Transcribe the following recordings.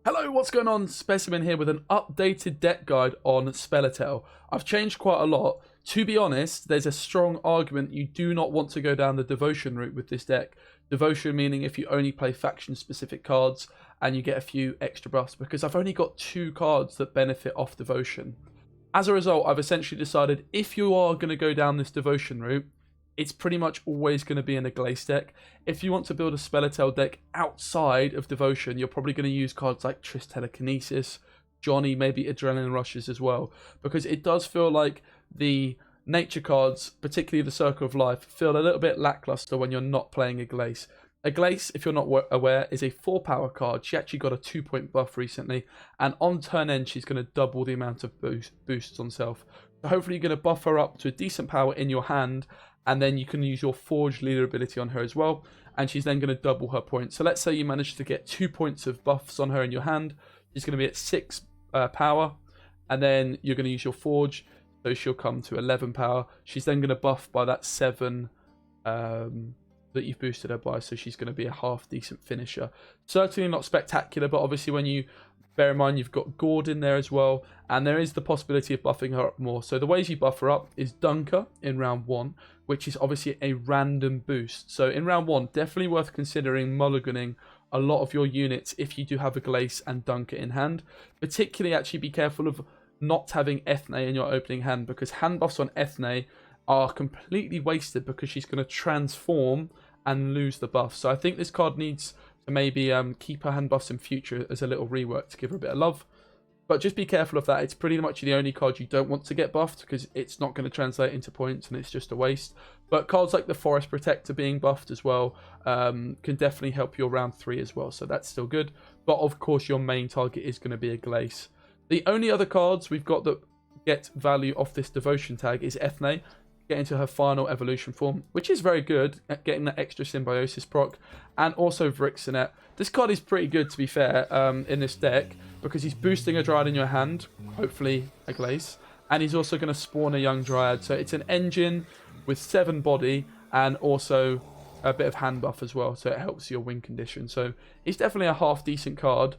Hello, what's going on? Specimen here with an updated deck guide on Scoia'Tael. I've changed quite a lot. To be honest, there's a strong argument you do not want to go down the devotion route with this deck. Devotion meaning if you only play faction-specific cards and you get a few extra buffs, because I've only got 2 cards that benefit off devotion. As a result, I've essentially decided if you are going to go down this devotion route, it's pretty much always going to be in a Glace deck. If you want to build a Scoia'Tael deck outside of Devotion, you're probably going to use cards like Triss Telekinesis, Johnny, maybe Adrenaline Rushes as well. Because it does feel like the nature cards, particularly the Circle of Life, feel a little bit lackluster when you're not playing a Glace. A Glace, if you're not aware, is a 4 power card. She actually got a 2-point buff recently. And on turn end, she's going to double the amount of boosts on self. So hopefully you're going to buff her up to a decent power in your hand. And then you can use your Forge Leader ability on her as well. And she's then going to double her points. So let's say you manage to get 2 points of buffs on her in your hand. She's going to be at 6 power. And then you're going to use your Forge. So she'll come to 11 power. She's then going to buff by that 7 that you've boosted her by. So she's going to be a half decent finisher. Certainly not spectacular. But obviously when you bear in mind you've got Gord in there as well. And there is the possibility of buffing her up more. So the ways you buff her up is Dunker in round 1. Which is obviously a random boost. So in round 1, definitely worth considering mulliganing a lot of your units if you do have a Glace and Dunker in hand. Particularly actually be careful of not having Ethne in your opening hand, because hand buffs on Ethne are completely wasted because she's going to transform and lose the buff. So I think this card needs to maybe keep her hand buffs in future as a little rework to give her a bit of love. But just be careful of that. It's pretty much the only card you don't want to get buffed because it's not going to translate into points and it's just a waste. But cards like the Forest Protector being buffed as well can definitely help you around 3 as well. So that's still good. But of course, your main target is going to be a Glace. The only other cards we've got that get value off this Devotion tag is Ethne. Get into her final evolution form, which is very good at getting that extra symbiosis proc, and also Vrixenet. This card is pretty good, to be fair, in this deck, because he's boosting a Dryad in your hand, hopefully a Glace, and he's also going to spawn a young Dryad. So it's an engine with 7 body and also a bit of hand buff as well, so it helps your win condition. So it's definitely a half decent card.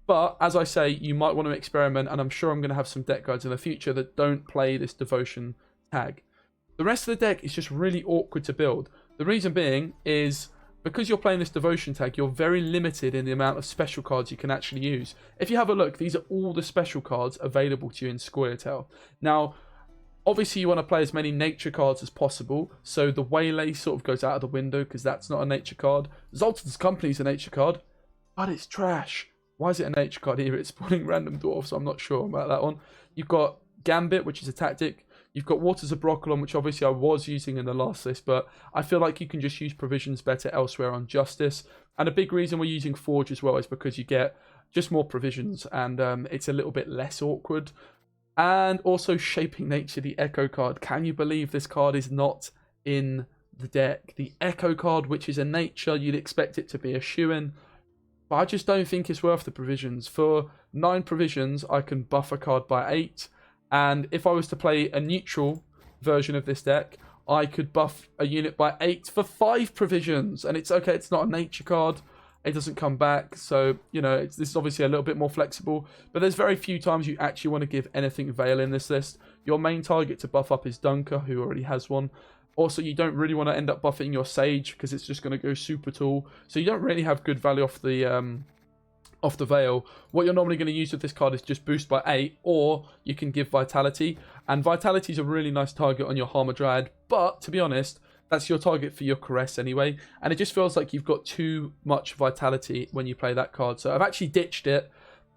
But as I say, you might want to experiment, and I'm sure I'm going to have some deck guides in the future that don't play this Devotion tag. The rest of the deck is just really awkward to build. The reason being is because you're playing this Devotion tag, you're very limited in the amount of special cards you can actually use. If you have a look, these are all the special cards available to you in Scoia'Tael. Now, obviously you want to play as many nature cards as possible, so the Waylay sort of goes out of the window because that's not a nature card. Zoltan's Company is a nature card, but it's trash. Why is it a nature card here? It's spawning random dwarfs, so I'm not sure about that one. You've got Gambit, which is a tactic. You've got Waters of Broccolon, which obviously I was using in the last list, but I feel like you can just use provisions better elsewhere on Justice. And a big reason we're using Forge as well is because you get just more provisions, and it's a little bit less awkward. And also Shaping Nature, the Echo card. Can you believe this card is not in the deck? The Echo card, which is a nature, you'd expect it to be a shoo-in. But I just don't think it's worth the provisions. For 9 provisions, I can buff a card by 8. And if I was to play a neutral version of this deck, I could buff a unit by 8 for 5 provisions. And it's okay, it's not a nature card. It doesn't come back. So, you know, this is obviously a little bit more flexible. But there's very few times you actually want to give anything Veil in this list. Your main target to buff up is Dunker, who already has one. Also, you don't really want to end up buffing your Sage because it's just going to go super tall. So you don't really have good value off the Veil. What you're normally going to use with this card is just boost by 8, or you can give Vitality. And Vitality is a really nice target on your Harmer Dryad, but to be honest, that's your target for your Caress anyway. And it just feels like you've got too much Vitality when you play that card. So I've actually ditched it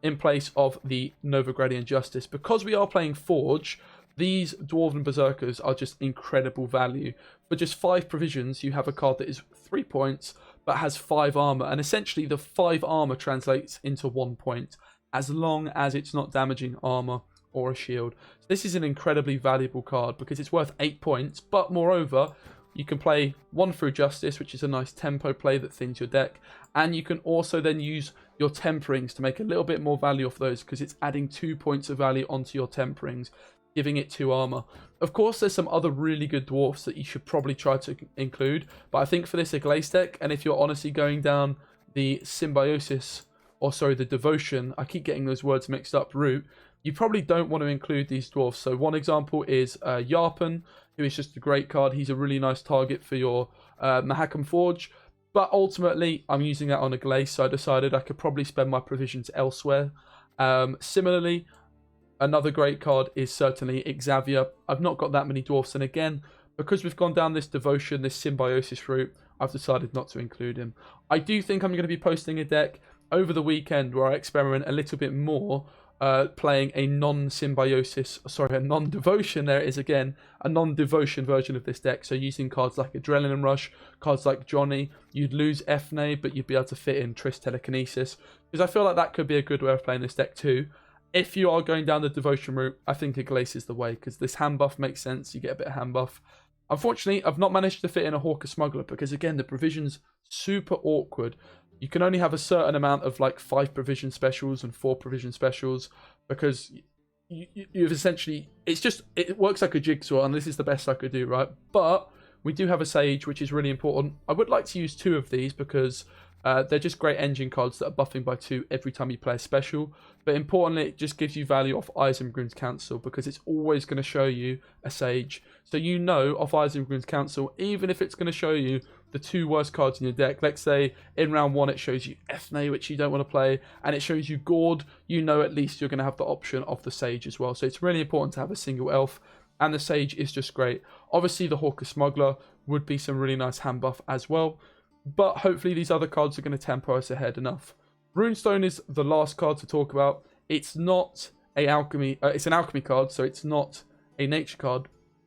in place of the Novigradian Justice. Because we are playing Forge, these Dwarven Berserkers are just incredible value. For just 5 provisions, you have a card that is 3 points, but has 5 armor. And essentially, the 5 armor translates into 1 point, as long as it's not damaging armor or a shield. So this is an incredibly valuable card because it's worth 8 points, but moreover, you can play 1 through Justice, which is a nice tempo play that thins your deck. And you can also then use your Temperings to make a little bit more value off those because it's adding 2 points of value onto your Temperings, giving it 2 armor. Of course, there's some other really good dwarfs that you should probably try to include, but I think for this a Glace deck, and if you're honestly going down the symbiosis or sorry, the devotion, I keep getting those words mixed up, route, you probably don't want to include these dwarfs. So one example is Yarpen, who is just a great card. He's a really nice target for your Mahakam Forge. But ultimately, I'm using that on a Glace, so I decided I could probably spend my provisions elsewhere. Similarly, another great card is certainly Xavier. I've not got that many dwarfs, and again, because we've gone down this devotion, this symbiosis route, I've decided not to include him. I do think I'm going to be posting a deck over the weekend where I experiment a little bit more, playing a non-devotion, there it is again, a non-devotion version of this deck. So using cards like Adrenaline Rush, cards like Johnny, you'd lose Fne, but you'd be able to fit in Triss Telekinesis, because I feel like that could be a good way of playing this deck too. If you are going down the devotion route, I think a Glace is the way, because this hand buff makes sense, you get a bit of hand buff. Unfortunately, I've not managed to fit in a Hawker Smuggler, because again, the provision's super awkward. You can only have a certain amount of like 5 provision specials and 4 provision specials, because you've essentially, it works like a jigsaw, and this is the best I could do, right? But we do have a Sage, which is really important. I would like to use 2 of these because they're just great engine cards that are buffing by 2 every time you play a special. But importantly, it just gives you value off Eisengrun's Council, because it's always going to show you a Sage. So you know off Eisengrun's Council, even if it's going to show you the 2 worst cards in your deck. Let's say in round 1 it shows you Fne, which you don't want to play, and it shows you Gord, you know at least you're going to have the option of the Sage as well. So it's really important to have a single elf, and the Sage is just great. Obviously the Hawker Smuggler would be some really nice hand buff as well, but hopefully these other cards are going to tempo us ahead enough. Runestone is the last card to talk about. It's not a alchemy, it's an alchemy card, so it's not a nature card,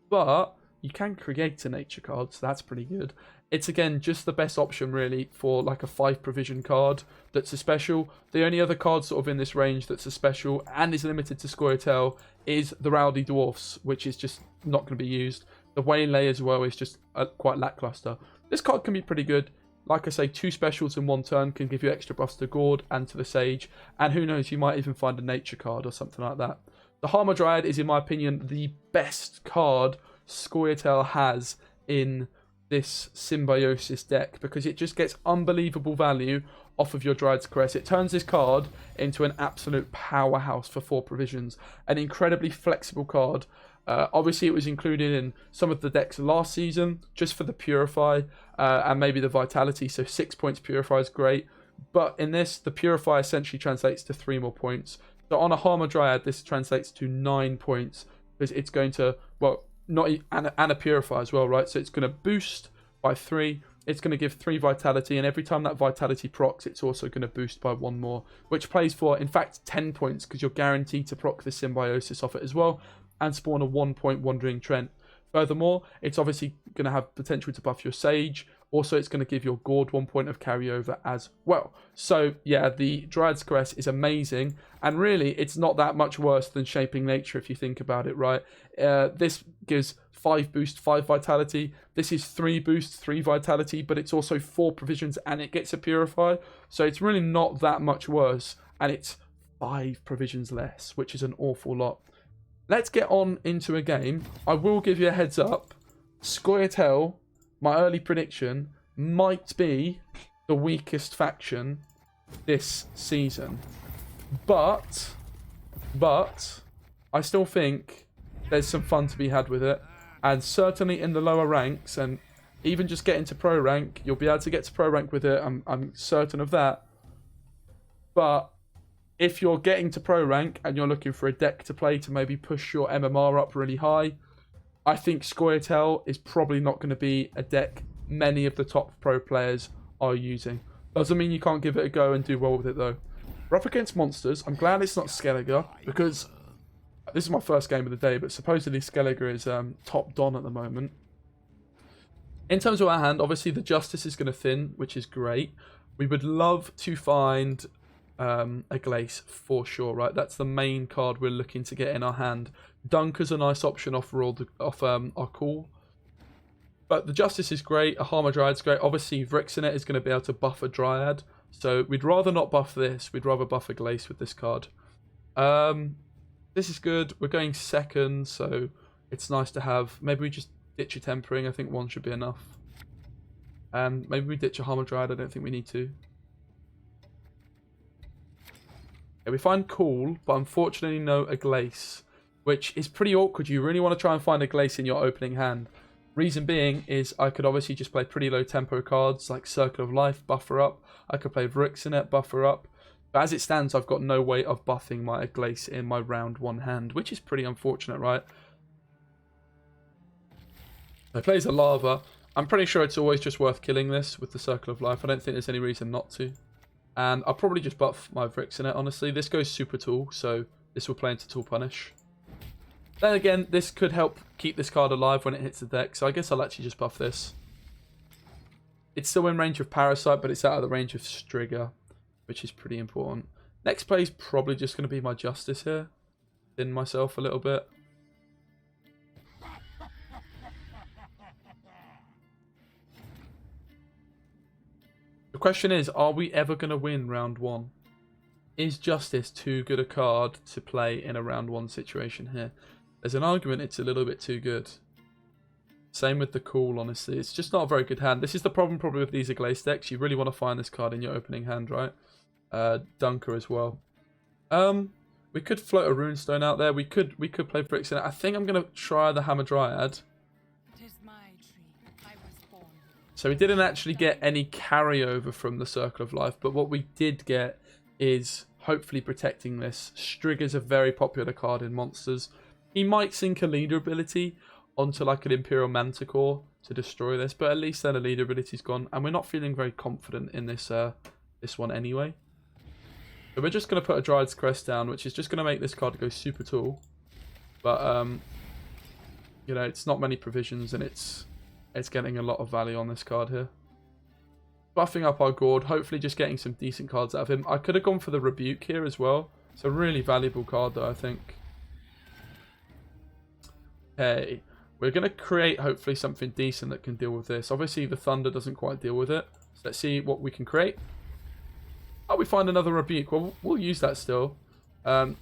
but you can create a nature card, so that's pretty good. It's again just the best option really for like a 5 provision card that's a special. The only other card sort of in this range that's a special and is limited to Scoia'Tael is the Rowdy Dwarfs, which is just not going to be used. The Waylay as well is just quite lackluster. This card can be pretty good. Like I say, 2 specials in 1 turn can give you extra buffs to Gord and to the Sage, and who knows, you might even find a nature card or something like that. The Hamadryad is, in my opinion, the best card Scoia'Tael has in this symbiosis deck, because it just gets unbelievable value off of your Dryad's Caress. It turns this card into an absolute powerhouse for 4 provisions, an incredibly flexible card. Obviously it was included in some of the decks last season just for the Purify and maybe the Vitality, so 6 points Purify is great, but in this the Purify essentially translates to 3 more points. So on a Hamadryad this translates to 9 points, because it's going to, well, and a Purify as well, right? So it's going to boost by 3, it's going to give 3 Vitality, and every time that Vitality procs, it's also going to boost by 1 more, which plays for, in fact, 10 points, because you're guaranteed to proc the Symbiosis off it as well, and spawn a 1-point Wandering Trent. Furthermore, it's obviously going to have potential to buff your Sage. Also, it's going to give your Gord 1 point of carryover as well. So, yeah, the Dryad's Caress is amazing. And really, it's not that much worse than Shaping Nature if you think about it, right? This gives 5 boost, 5 Vitality. This is 3 boost, 3 Vitality, but it's also 4 provisions and it gets a Purify. So it's really not that much worse. And it's 5 provisions less, which is an awful lot. Let's get on into a game. I will give you a heads up. Scoia'Tael, my early prediction, might be the weakest faction this season. But I still think there's some fun to be had with it. And certainly in the lower ranks, and even just getting to pro rank, you'll be able to get to pro rank with it. I'm certain of that. But if you're getting to pro rank and you're looking for a deck to play to maybe push your MMR up really high, I think Scoia'Tael is probably not going to be a deck many of the top pro players are using. Doesn't mean you can't give it a go and do well with it though. We're up against monsters. I'm glad it's not Skellige, because this is my first game of the day, but supposedly Skellige is top don at the moment. In terms of our hand, obviously the Justice is going to thin, which is great. We would love to find a Glace for sure, right? That's the main card we're looking to get in our hand. Dunker's a nice option off our call. But the Justice is great, a Hamadryad's great. Obviously Vryxinet is going to be able to buff a Dryad, so we'd rather not buff this, we'd rather buff a Glace with this card. This is good, we're going second, so it's nice to have. Maybe we just ditch a Tempering, I think 1 should be enough. And maybe we ditch a Hamadryad, I don't think we need to. Okay, we find Cool, but unfortunately no Aglace, which is pretty awkward. You really want to try and find Aglace in your opening hand. Reason being is I could obviously just play pretty low tempo cards like Circle of Life, buffer up. I could play Vrixenet, buffer up. But as it stands, I've got no way of buffing my Aglace in my round 1 hand, which is pretty unfortunate, right? He plays a Lava. I'm pretty sure it's always just worth killing this with the Circle of Life. I don't think there's any reason not to. And I'll probably just buff my Vrixenet, honestly. This goes super tool, so this will play into tool punish. Then again, this could help keep this card alive when it hits the deck, so I guess I'll actually just buff this. It's still in range of Parasite, but it's out of the range of Strigger, which is pretty important. Next play is probably just going to be my Justice here. Thin myself a little bit. The question is, are we ever going to win round 1? Is Justice too good a card to play in a round 1 situation here? There's an argument it's a little bit too good. Same with the Cool, honestly. It's just not a very good hand. This is the problem probably with these Aglace decks. You really want to find this card in your opening hand, right? Dunker as well. We could float a Runestone out there. We could play Vrixenet. I think I'm going to try the Hammer Dryad. So we didn't actually get any carryover from the Circle of Life, but what we did get is hopefully protecting this. Strigger's a very popular card in Monsters. He might sink a leader ability onto like an Imperial Manticore to destroy this, but at least then a leader ability's gone, and we're not feeling very confident in this this one anyway. So we're just going to put a Dryad's Crest down, which is just going to make this card go super tall. But, you know, it's not many provisions, and it's getting a lot of value on this card here. Buffing up our Gord, hopefully just getting some decent cards out of him. I could have gone for the Rebuke here as well. It's a really valuable card though, I think. Okay, we're going to create hopefully something decent that can deal with this. Obviously the Thunder doesn't quite deal with it. So let's see what we can create. Oh, we find another Rebuke. Well, we'll use that still. Can't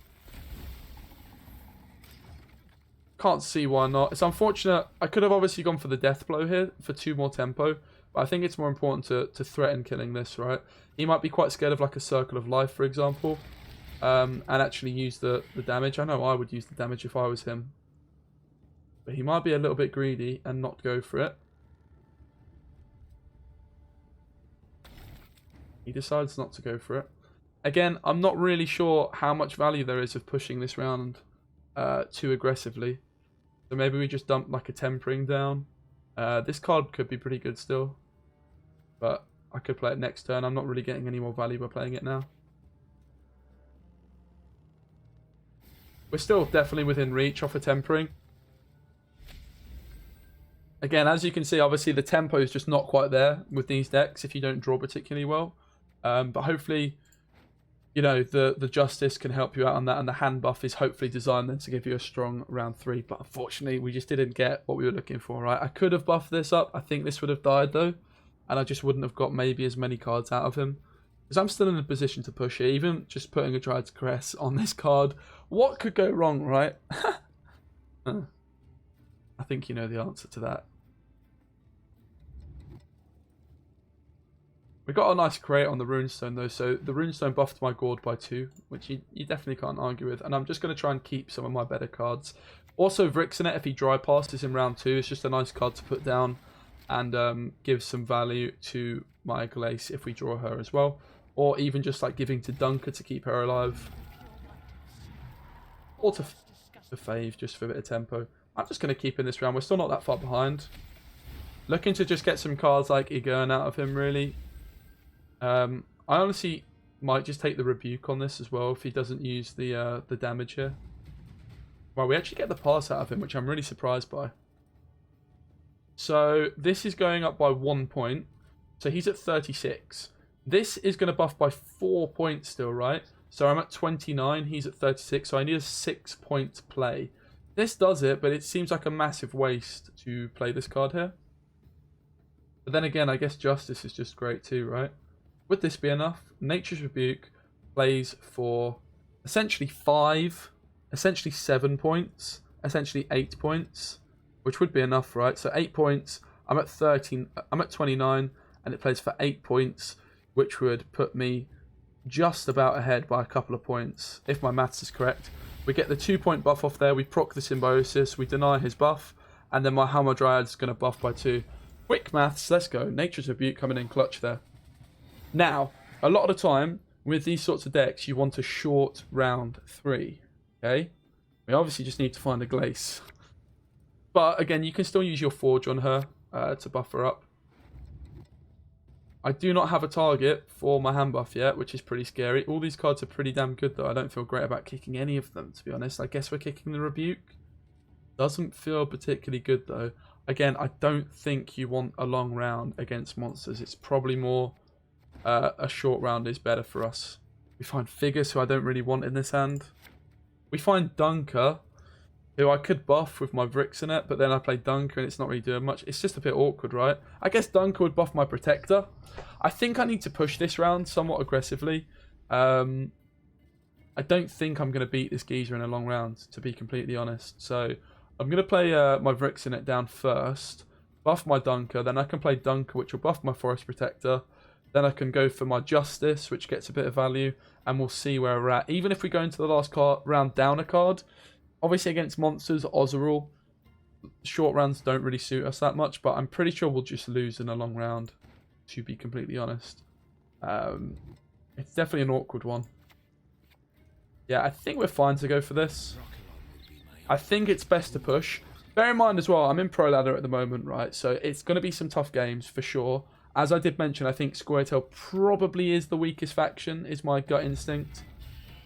see why not. It's unfortunate. I could have obviously gone for the Death Blow here for 2 more tempo. But I think it's more important to threaten killing this, right? He might be quite scared of like a Circle of Life, for example. And actually use the damage. I know I would use the damage if I was him. But he might be a little bit greedy and not go for it. He decides not to go for it. Again, I'm not really sure how much value there is of pushing this round too aggressively. So maybe we just dump like a Tempering down. This card could be pretty good still. But I could play it next turn. I'm not really getting any more value by playing it now. We're still definitely within reach off a Tempering. Again, as you can see, obviously the tempo is just not quite there with these decks if you don't draw particularly well. But hopefully, you know, the Justice can help you out on that, and the hand buff is hopefully designed then to give you a strong round 3. But unfortunately, we just didn't get what we were looking for, right? I could have buffed this up. I think this would have died though, and I just wouldn't have got maybe as many cards out of him. Because I'm still in a position to push it, even just putting a Dryad's Crest on this card. What could go wrong, right? I think you know the answer to that. We got a nice create on the Runestone though, so the Runestone buffed my Gord by 2, which you definitely can't argue with. And I'm just going to try and keep some of my better cards. Also, Vrixenet, if he dry passes in round 2, is just a nice card to put down and give some value to my Glace if we draw her as well. Or even just like giving to Dunker to keep her alive. Or to Fave just for a bit of tempo. I'm just going to keep in this round. We're still not that far behind. Looking to just get some cards like Igern out of him, really. I honestly might just take the Rebuke on this as well if he doesn't use the damage here. Well, we actually get the pass out of him, which I'm really surprised by. So this is going up by 1 point. So he's at 36. This is going to buff by 4 points still, right? So I'm at 29, he's at 36, so I need a 6-point play. This does it, but it seems like a massive waste to play this card here. But then again, I guess Justice is just great too, right? Would this be enough? Nature's Rebuke plays for essentially 5, essentially 7 points, essentially 8 points, which would be enough, right? So 8 points, I'm at 13, I'm at 29, and it plays for 8 points, which would put me just about ahead by a couple of points, if my maths is correct. We get the 2-point buff off there, we proc the Symbiosis, we deny his buff, and then my Hamadryad is going to buff by 2. Quick maths, let's go. Nature's Rebuke coming in clutch there. Now, a lot of the time, with these sorts of decks, you want a short round 3. Okay? We obviously just need to find a Glace. But, again, you can still use your Forge on her to buff her up. I do not have a target for my hand buff yet, which is pretty scary. All these cards are pretty damn good, though. I don't feel great about kicking any of them, to be honest. I guess we're kicking the Rebuke. Doesn't feel particularly good, though. Again, I don't think you want a long round against monsters. It's probably more a short round is better for us. We find Figures, who I don't really want in this hand. We find Dunker, who I could buff with my Vrixenet, but then I play Dunker and it's not really doing much. It's just a bit awkward, right? I guess Dunker would buff my Protector. I think I need to push this round somewhat aggressively. I don't think I'm going to beat this geezer in a long round, to be completely honest. So I'm going to play my Vrixenet down first, buff my Dunker, then I can play Dunker, which will buff my Forest Protector. Then I can go for my Justice, which gets a bit of value, and we'll see where we're at. Even if we go into the last round down a card, obviously against monsters, Ozeril, short rounds don't really suit us that much, but I'm pretty sure we'll just lose in a long round, to be completely honest. It's definitely an awkward one. Yeah, I think we're fine to go for this. I think it's best to push. Bear in mind as well, I'm in Pro Ladder at the moment, right? So it's going to be some tough games for sure. As I did mention, I think Scoia'Tael probably is the weakest faction, is my gut instinct.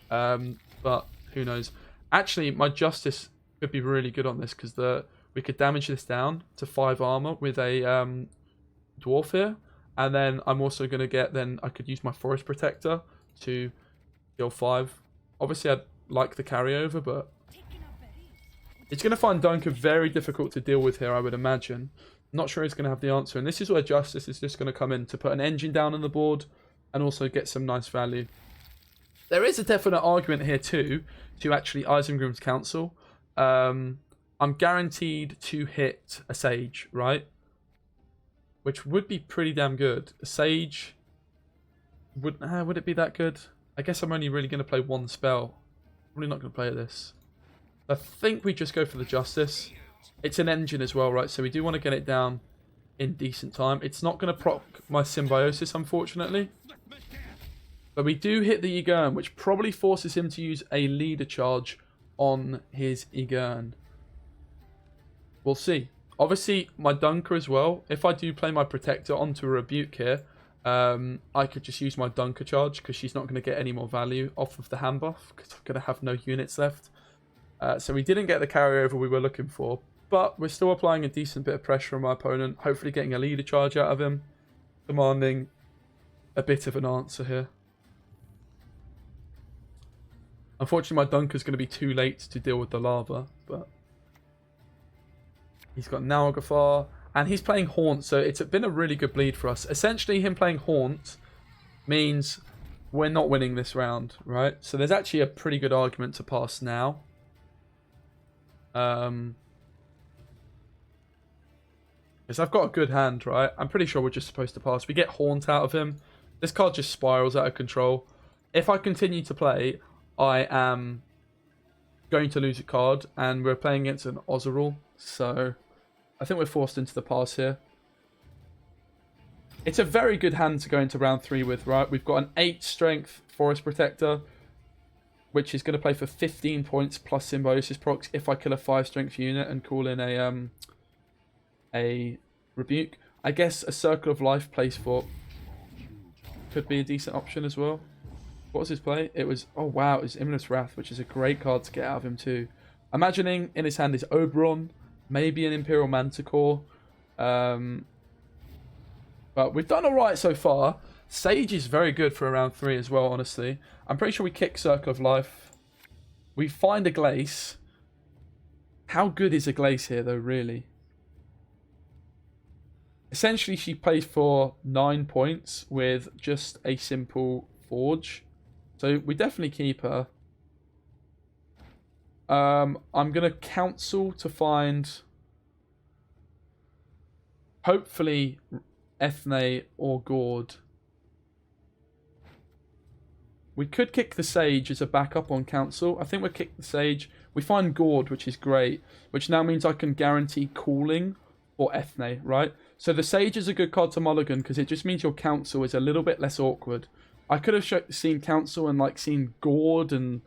But who knows? Actually, my Justice could be really good on this because we could damage this down to 5 armor with a Dwarf here. And then I'm also going to get, I could use my Forest Protector to deal 5. Obviously, I'd like the carryover, but it's going to find Dunker very difficult to deal with here, I would imagine. Not sure he's going to have the answer. And this is where Justice is just going to come in to put an engine down on the board and also get some nice value. There is a definite argument here too to actually Isengrim's Council. I'm guaranteed to hit a Sage, right? Which would be pretty damn good. A Sage, would it be that good? I guess I'm only really going to play one spell. Probably not going to play this. I think we just go for the Justice. It's an engine as well, right? So we do want to get it down in decent time. It's not going to proc my Symbiosis, unfortunately. But we do hit the Egern, which probably forces him to use a leader charge on his Egern. We'll see. Obviously, my Dunker as well. If I do play my Protector onto a Rebuke here, I could just use my Dunker charge because she's not going to get any more value off of the hand buff because I'm going to have no units left. So we didn't get the carryover we were looking for. But we're still applying a decent bit of pressure on my opponent. Hopefully getting a leader charge out of him. Demanding a bit of an answer here. Unfortunately, my Dunker's going to be too late to deal with the lava. But he's got Naugafar. And he's playing Haunt. So it's been a really good bleed for us. Essentially, him playing Haunt means we're not winning this round. Right? So there's actually a pretty good argument to pass now. Because I've got a good hand, right? I'm pretty sure we're just supposed to pass. We get Haunt out of him. This card just spirals out of control. If I continue to play, I am going to lose a card. And we're playing against an Ozeril. So I think we're forced into the pass here. It's a very good hand to go into round 3 with, right? We've got an 8 strength Forest Protector, which is going to play for 15 points plus Symbiosis procs if I kill a 5 strength unit and call in a Rebuke. I guess a Circle of Life plays for could be a decent option as well. What was his play? It was, oh wow, it was Imminous Wrath, which is a great card to get out of him too. Imagining in his hand is Oberon, maybe an Imperial Manticore. But we've done alright so far. Sage is very good for round 3 as well, honestly. I'm pretty sure we kick Circle of Life. We find a Glace. How good is a Glace here, though, really? Essentially, she plays for 9 points with just a simple Forge. So we definitely keep her. I'm going to counsel to find, hopefully, Ethne or Gord. We could kick the Sage as a backup on Council. I think we'll kick the Sage. We find Gourd, which is great, which now means I can guarantee cooling for Ethne, right? So the Sage is a good card to mulligan because it just means your Council is a little bit less awkward. I could have seen Council and like seen Gourd and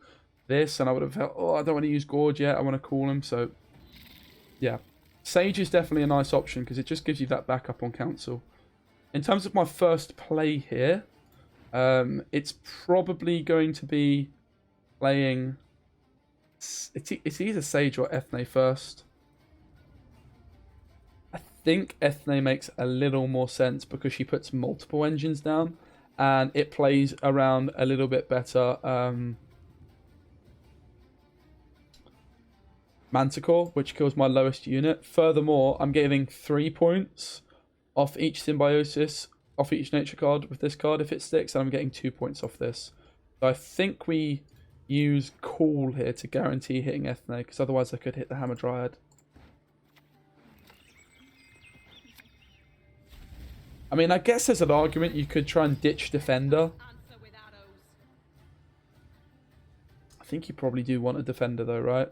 this, and I would have felt, oh, I don't want to use Gourd yet. I want to cool him. So yeah, Sage is definitely a nice option because it just gives you that backup on Council. In terms of my first play here, it's probably going to be playing. It's either Sage or Ethne first. I think Ethne makes a little more sense because she puts multiple engines down, and it plays around a little bit better. Manticore, which kills my lowest unit. Furthermore, I'm getting 3 points off each symbiosis, off each nature card with this card if it sticks, and I'm getting 2 points off this. So I think we use Cool here to guarantee hitting Ethne, because otherwise I could hit the Hammer Dryad. I mean, I guess there's an argument you could try and ditch Defender. I think you probably do want a Defender though, right?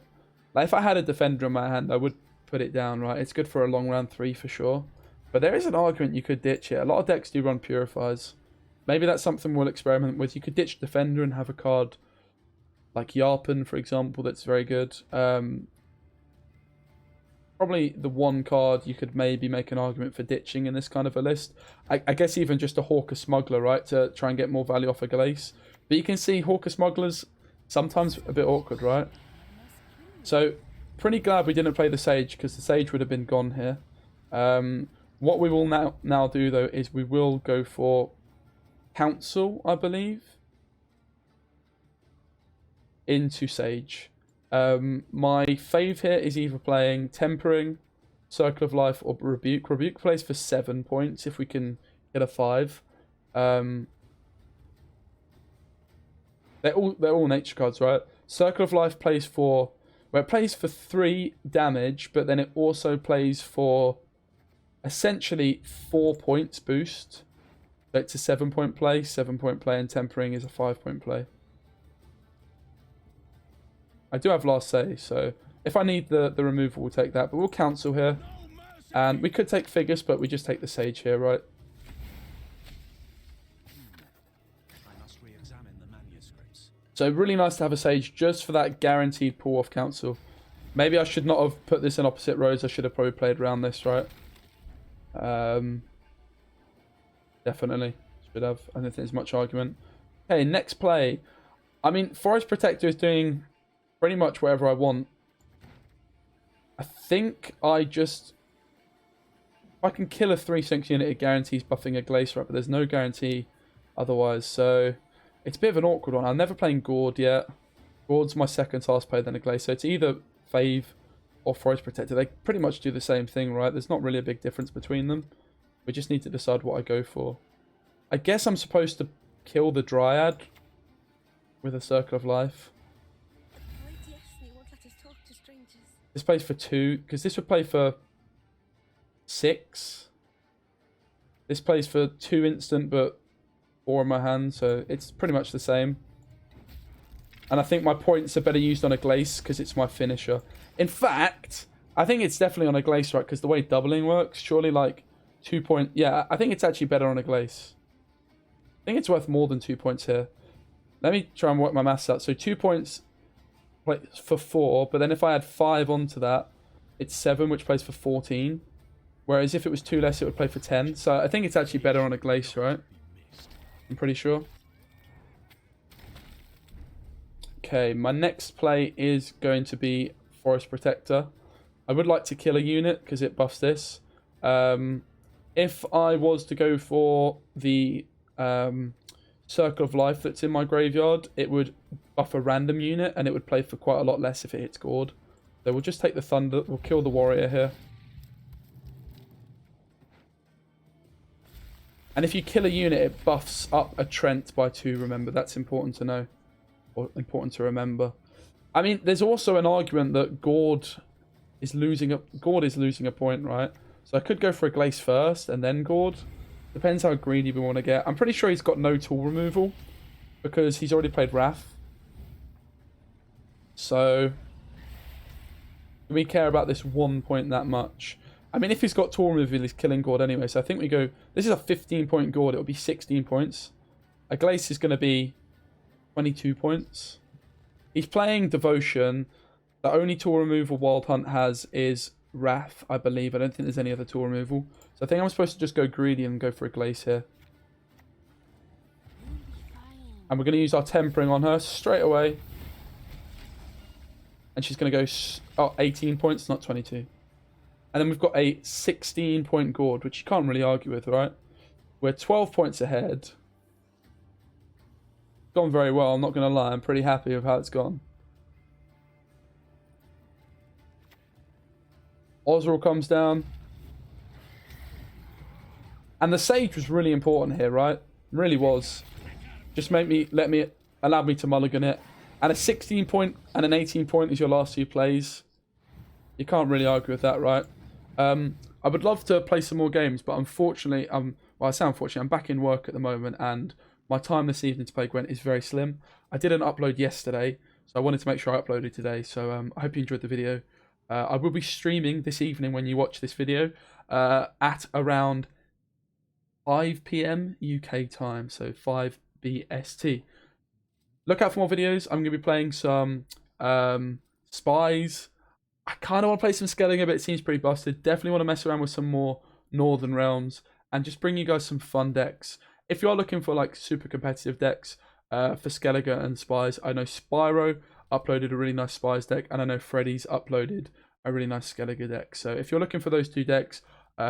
Like if I had a Defender in my hand, I would put it down, right? It's good for a long round 3 for sure. But there is an argument you could ditch it. A lot of decks do run Purifiers. Maybe that's something we'll experiment with. You could ditch Defender and have a card like Yarpen, for example, that's very good. Probably the one card you could maybe make an argument for ditching in this kind of a list. I guess even just a Hawker Smuggler, right? To try and get more value off a Glace. But you can see Hawker Smugglers sometimes a bit awkward, right? So, pretty glad we didn't play the Sage, because the Sage would have been gone here. What we will now do, though, is we will go for Council, I believe, into Sage. My fave here is either playing Tempering, Circle of Life, or Rebuke. Rebuke plays for 7 points if we can get a 5. They're all nature cards, right? Circle of Life plays for... Well, it plays for 3 damage, but then it also plays for essentially 4 points boost. So it's a 7-point play, 7-point play, and Tempering is a 5-point play. I do have last say, so if I need the removal, we'll take that. But we'll Council here. And we could take Figus, but we just take the Sage here, right? So really nice to have a Sage just for that guaranteed pull off Council. Maybe I should not have put this in opposite rows. I should have probably played around this, right? Definitely. Should have. I don't think there's much argument. Okay, next play. I mean, Forest Protector is doing pretty much whatever I want. I think I just... If I can kill a 3/6 unit, it guarantees buffing a Glacier up, but there's no guarantee otherwise, so... It's a bit of an awkward one. I'm never playing Gourd yet. Gourd's my second task play, then a Glacier. So it's either Fave or Forest Protector. They pretty much do the same thing, right? There's not really a big difference between them. We just need to decide what I go for. I guess I'm supposed to kill the Dryad with a Circle of Life. This plays for 2, because this would play for 6. This plays for 2 instant, but 4 in my hand, so it's pretty much the same. And I think my points are better used on a Glace because it's my finisher. In fact, I think it's definitely on a Glace, right? Because the way doubling works, surely like 2 point... Yeah, I think it's actually better on a Glace. I think it's worth more than 2 points here. Let me try and work my maths out. So 2 points for 4, but then if I add 5 onto that, it's 7, which plays for 14. Whereas if it was 2 less, it would play for 10. So I think it's actually better on a Glace, right? I'm pretty sure. Okay, my next play is going to be Forest Protector. I would like to kill a unit because it buffs this. If I was to go for the Circle of Life that's in my graveyard, it would buff a random unit and it would play for quite a lot less if it hits Gourd. So we'll just take the Thunder. We'll kill the Warrior here. And if you kill a unit, it buffs up a Trent by 2, remember. That's important to know. Or important to remember. I mean, there's also an argument that Gourd is losing a point, right? So I could go for a Glace first and then Gourd. Depends how greedy we want to get. I'm pretty sure he's got no tool removal, because he's already played Wrath. So, do we care about this 1 point that much? I mean, if he's got tool removal, he's killing Gord anyway. So I think we go... This is a 15-point Gord. It'll be 16 points. A Glace is going to be 22 points. He's playing Devotion. The only tool removal Wild Hunt has is Wrath, I believe. I don't think there's any other tool removal. So I think I'm supposed to just go greedy and go for a Glace here. And we're going to use our Tempering on her straight away. And she's going to go 18 points, not 22. And then we've got a 16-point Gord, which you can't really argue with, right? We're 12 points ahead. Gone very well, I'm not going to lie. I'm pretty happy with how it's gone. Osral comes down. And the Sage was really important here, right? Really was. Just allowed me to mulligan it. And a 16 point and an 18 point is your last 2 plays. You can't really argue with that, right? I would love to play some more games, but unfortunately, well, I say unfortunately, I'm back in work at the moment, and my time this evening to play Gwent is very slim. I didn't upload yesterday, so I wanted to make sure I uploaded today. So I hope you enjoyed the video. I will be streaming this evening when you watch this video at around 5 PM UK time, so 5 BST. Look out for more videos. I'm going to be playing some Spies. I kind of want to play some Skellige, but it seems pretty busted. Definitely want to mess around with some more Northern Realms and just bring you guys some fun decks. If you are looking for like super competitive decks for Skellige and Spies, I know Spyro uploaded a really nice Spies deck, and I know Freddy's uploaded a really nice Skellige deck. So if you're looking for those 2 decks,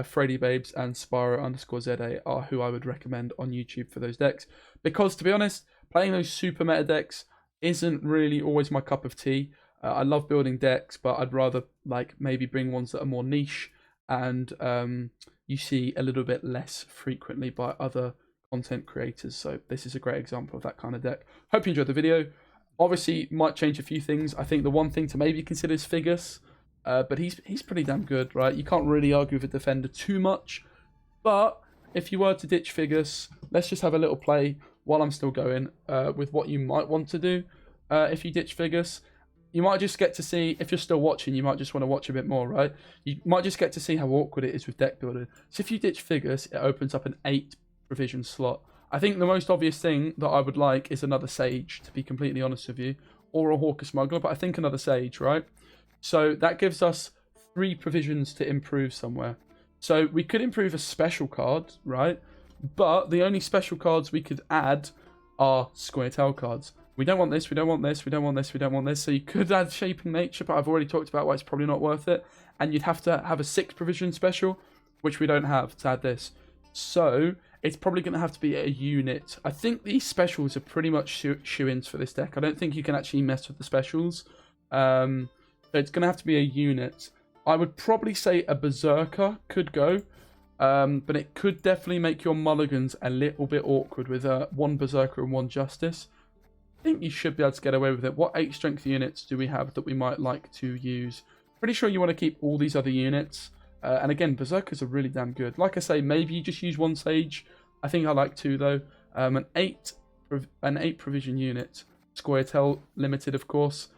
Freddy Babes and Spyro_ZA are who I would recommend on YouTube for those decks. Because to be honest, playing those super meta decks isn't really always my cup of tea. I love building decks, but I'd rather like maybe bring ones that are more niche and you see a little bit less frequently by other content creators. So this is a great example of that kind of deck. Hope you enjoyed the video. Obviously, might change a few things. I think the one thing to maybe consider is Figus, but he's pretty damn good, right? You can't really argue with a defender too much. But if you were to ditch Figus, let's just have a little play while I'm still going with what you might want to do if you ditch Figus. You might just get to see, if you're still watching, you might just want to watch a bit more, right? You might just get to see how awkward it is with deck building. So if you ditch Figus, it opens up an 8 provision slot. I think the most obvious thing that I would like is another Sage, to be completely honest with you, or a Hawker Smuggler, but I think another Sage, right? So that gives us 3 provisions to improve somewhere. So we could improve a special card, right? But the only special cards we could add are Scoia'Tael cards. We don't want this, we don't want this, we don't want this, we don't want this. So you could add Shaping Nature, but I've already talked about why it's probably not worth it. And you'd have to have a 6 provision special, which we don't have to add this. So it's probably going to have to be a unit. I think these specials are pretty much shoe-ins for this deck. I don't think you can actually mess with the specials. So it's going to have to be a unit. I would probably say a Berserker could go. But it could definitely make your mulligans a little bit awkward with 1 Berserker and 1 Justice. I think you should be able to get away with it. What 8 strength units do we have that we might like to use? Pretty sure you want to keep all these other units. And again, Berserkers are really damn good. Like I say, maybe you just use 1 Sage. I think I like 2 though. An 8 provision unit. Scoia'Tael limited, of course.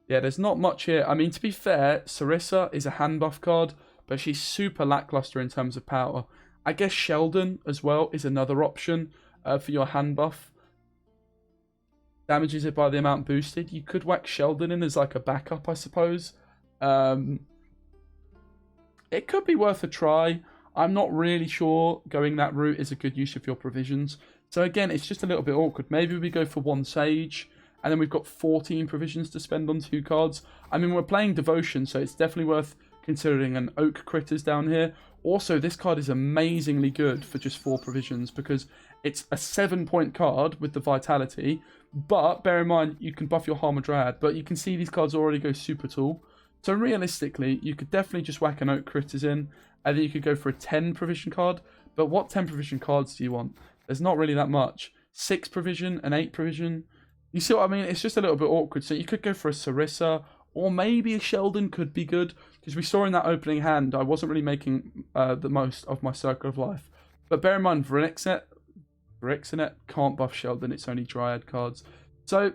Yeah, there's not much here. I mean, to be fair, Sarissa is a hand buff card, but she's super lackluster in terms of power. I guess Sheldon as well is another option for your hand buff. Damages it by the amount boosted. You could whack Sheldon in as like a backup, I suppose. It could be worth a try. I'm not really sure going that route is a good use of your provisions. So again, it's just a little bit awkward. Maybe we go for 1 Sage, and then we've got 14 provisions to spend on 2 cards. I mean, we're playing Devotion, so it's definitely worth considering an Oak Critters down here. Also, this card is amazingly good for just 4 provisions because it's a 7-point card with the Vitality. But bear in mind, you can buff your Hamadryad, but you can see these cards already go super tall. So realistically, you could definitely just whack an Oak Critters in, and then you could go for a 10 provision card. But what 10 provision cards do you want? There's not really that much. 6 provision, an 8 provision. You see what I mean? It's just a little bit awkward. So you could go for a Sarissa, or maybe a Sheldon could be good. Because we saw in that opening hand, I wasn't really making the most of my Circle of Life. But bear in mind, bricks in it. Can't buff Sheldon, it's only Dryad cards. So,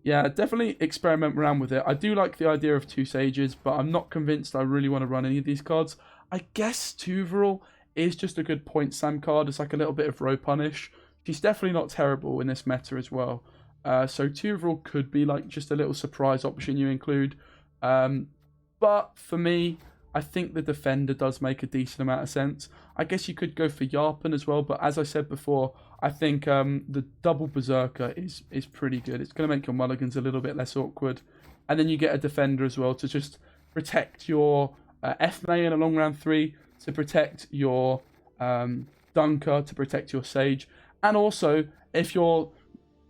yeah, definitely experiment around with it. I do like the idea of 2 Sages, but I'm not convinced I really want to run any of these cards. I guess Tuveril is just a good point Sam card. It's like a little bit of row punish. She's definitely not terrible in this meta as well. So Tuveril could be like just a little surprise option you include. But for me, I think the Defender does make a decent amount of sense. I guess you could go for Yarpen as well, but as I said before, I think the double Berserker is pretty good. It's going to make your mulligans a little bit less awkward. And then you get a Defender as well to just protect your F-May in a long round 3, to protect your Dunker, to protect your Sage. And also, if you're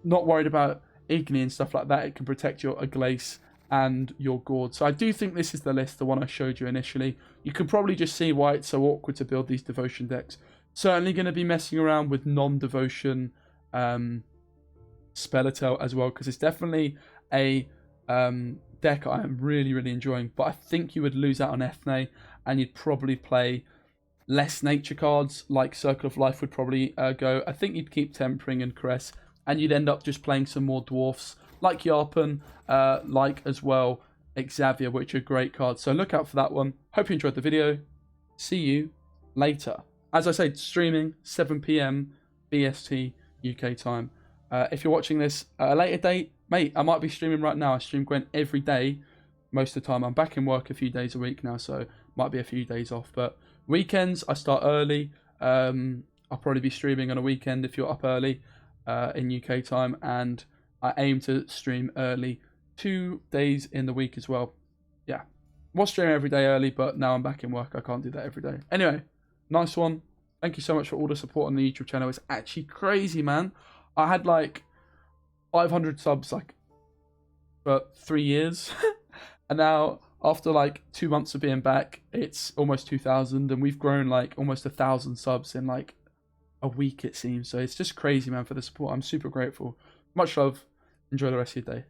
not worried about Igni and stuff like that, it can protect your Aglace and your Gord. So I do think this is the list, the one I showed you initially. You can probably just see why it's so awkward to build these devotion decks. Certainly going to be messing around with non-devotion Scoia'Tael as well, because it's definitely a deck I am really, really enjoying. But I think you would lose out on Ethne, and you'd probably play less nature cards, like Circle of Life would probably go. I think you'd keep Tempering and Caress, and you'd end up just playing some more dwarfs, like Yarpen, like as well Xavier, which are great cards. So look out for that one. Hope you enjoyed the video. See you later. As I said, streaming 7 PM BST UK time. If you're watching this at a later date, mate, I might be streaming right now. I stream Gwent every day, most of the time. I'm back in work a few days a week now, so might be a few days off. But weekends, I start early. I'll probably be streaming on a weekend if you're up early in UK time, and I aim to stream early 2 days in the week as well. Yeah, was streaming every day early, but now I'm back in work. I can't do that every day. Anyway, nice one. Thank you so much for all the support on the YouTube channel. It's actually crazy, man. I had like 500 subs like for 3 years. And now after like 2 months of being back, it's almost 2,000. And we've grown like almost 1,000 subs in like a week, it seems. So it's just crazy, man, for the support. I'm super grateful. Much love. Enjoy the rest of your day.